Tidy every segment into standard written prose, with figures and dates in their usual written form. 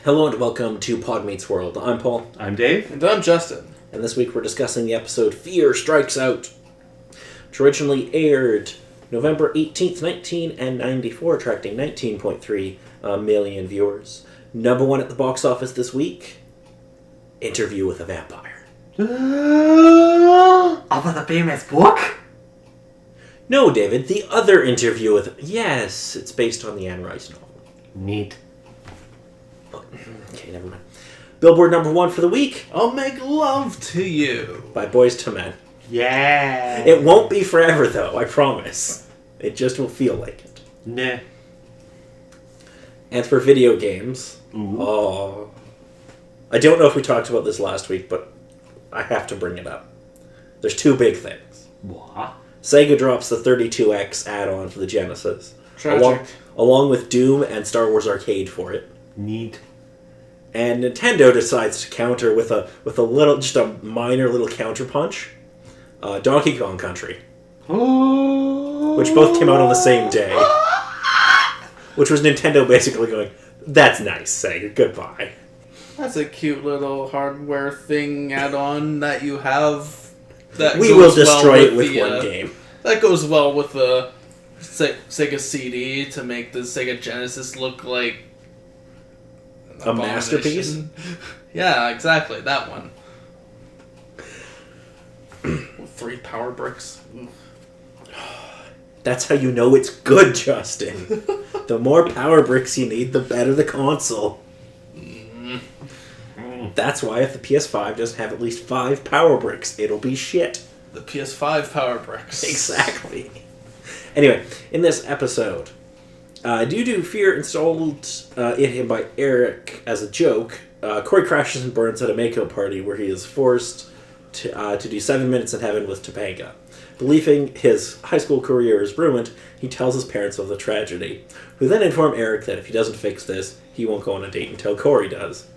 Hello and welcome to Pod Meets World. I'm Paul. I'm Dave. And I'm Justin. And this week we're discussing the episode Fear Strikes Out, which originally aired November 18th, 1994, attracting 19.3 million viewers. Number one at the box office this week, Interview with a Vampire. About the famous book? No, David, the other interview with... Yes, it's based on the Anne Rice novel. Neat. Okay, never mind. Billboard number one for the week, I'll make love to you. by Boyz II Men. Yeah. It won't be forever, though, I promise. It just will feel like it. Nah. And for video games, Ooh. I don't know if we talked about this last week, but I have to bring it up. There's two big things. What? Sega drops the 32X add-on for the Genesis, Tragic. along with Doom and Star Wars Arcade for it. Neat. And Nintendo decides to counter with a little, just a minor little counter punch. Donkey Kong Country, which both came out on the same day. Which was Nintendo basically going, "That's nice, Sega, goodbye." That's a cute little hardware thing add-on that you have. That We goes will destroy well it with the, one game. That goes well with the Sega CD to make the Sega Genesis look like A masterpiece? Yeah, exactly. That one. With 3 power bricks. That's how you know it's good, Justin. The more power bricks you need, the better the console. That's why if the PS5 doesn't have at least 5 power bricks, it'll be shit. The PS5 power bricks. Exactly. Anyway, in this episode, due to fear installed in him by Eric as a joke, Corey crashes and burns at a makeout party where he is forced to do 7 minutes in heaven with Topanga. Believing his high school career is ruined, he tells his parents of the tragedy, who then inform Eric that if he doesn't fix this, he won't go on a date until Corey does.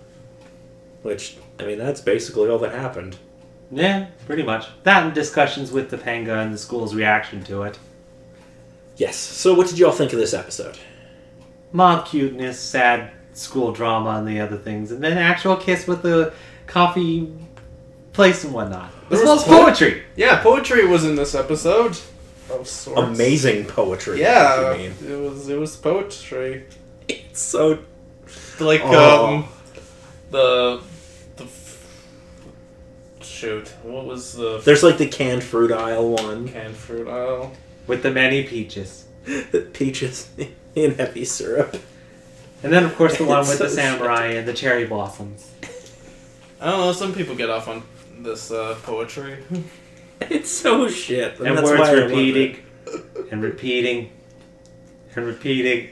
Which, I mean, that's basically all that happened. Yeah, pretty much. That and discussions with Topanga and the school's reaction to it. Yes, so what did you all think of this episode? Mob cuteness, sad school drama, and the other things. And then actual kiss with the coffee place and whatnot. This was poetry. Yeah, poetry was in this episode. Of sorts. Amazing poetry. Yeah, if you mean. it was poetry. It's so... Like Oh. Shoot, what was the There's like the canned fruit aisle one. canned fruit aisle? With the many peaches. Peaches in heavy syrup. And then, of course, the one It's with the so samurai and the cherry blossoms. I don't know. Some people get off on this poetry. It's so shit. And that's words why I love repeating. it. And repeating. And repeating.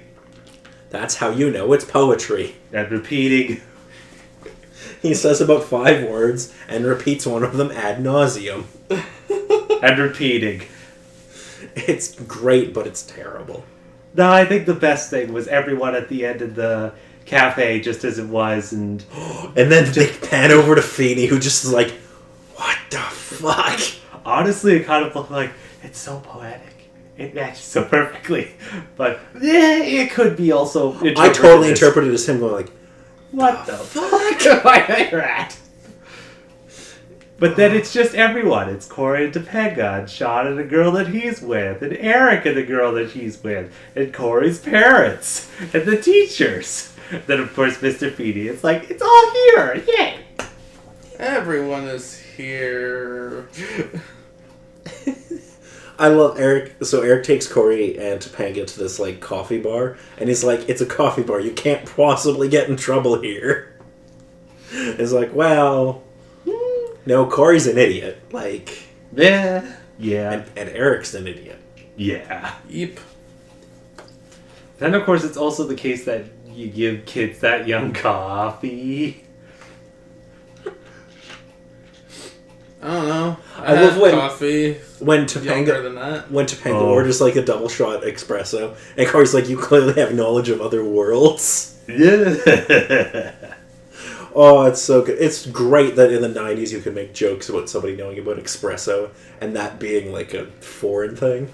That's how you know it's poetry. And repeating. He says about 5 words and repeats one of them ad nauseum. And repeating. It's great, but it's terrible. No, I think the best thing was everyone at the end of the cafe, just as it was, and And then they pan over to Feeney, who just is like, "What the fuck?" honestly, it kind of looked like it's so poetic. It matches so perfectly, but yeah, it could be also. I totally interpreted it as him going like, What the fuck? Why are at? But then it's just everyone. It's Corey and Topanga, and Sean and the girl that he's with, and Eric and the girl that he's with, and Corey's parents, and the teachers. Then, of course, Mr. Feeney. It's like, it's all here! Yay! Everyone is here. I love Eric. So Eric takes Corey and Topanga to this like coffee bar, and he's like, "It's a coffee bar. You can't possibly get in trouble here." It's like, well, no, Corey's an idiot. Like, Yeah. Yeah. and Eric's an idiot. Yeah. Yep. Then, of course, it's also the case that you give kids that young coffee. I don't know. I love when- coffee. When Younger than that. Topanga orders like a double shot espresso, and Corey's like, "You clearly have knowledge of other worlds." Yeah. Oh, it's so good. It's great that in the 90s you could make jokes about somebody knowing about espresso and that being like a foreign thing.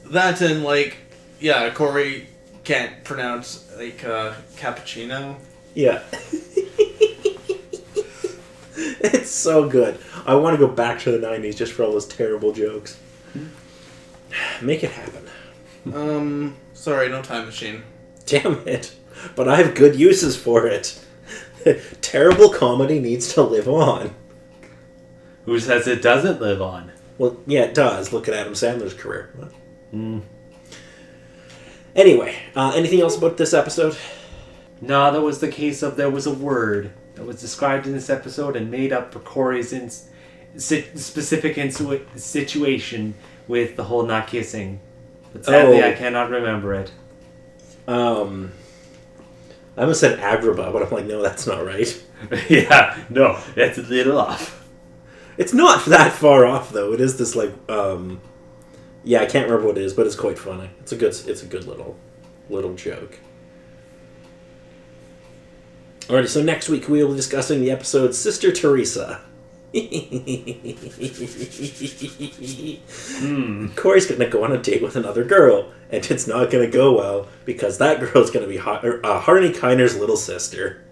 That and like, yeah, Corey can't pronounce like cappuccino. Yeah. It's so good. I want to go back to the 90s just for all those terrible jokes. Make it happen. Sorry, no time machine. Damn it. But I have good uses for it. Terrible comedy needs to live on. Who says it doesn't live on? Well, yeah, it does. Look at Adam Sandler's career. Anyway, anything else about this episode? No, that was the case of there was a word that was described in this episode and made up for Corey's specific situation with the whole not kissing. But sadly, I cannot remember it. I almost said Agrabah, but I'm like, no, that's not right. Yeah, no, that's a little off. It's not that far off, though. It is this, like, yeah, I can't remember what it is, but it's quite funny. It's a good little joke. Alrighty, so next week we will be discussing the episode Sister Teresa. Corey's gonna go on a date with another girl, and it's not gonna go well because that girl's gonna be Harney Kiner's little sister.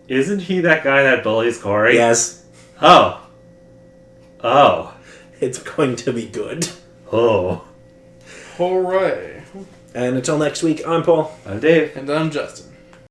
Isn't he that guy that bullies Corey? Yes. Oh. It's going to be good. Hooray. And until next week, I'm Paul. I'm Dave. And I'm Justin.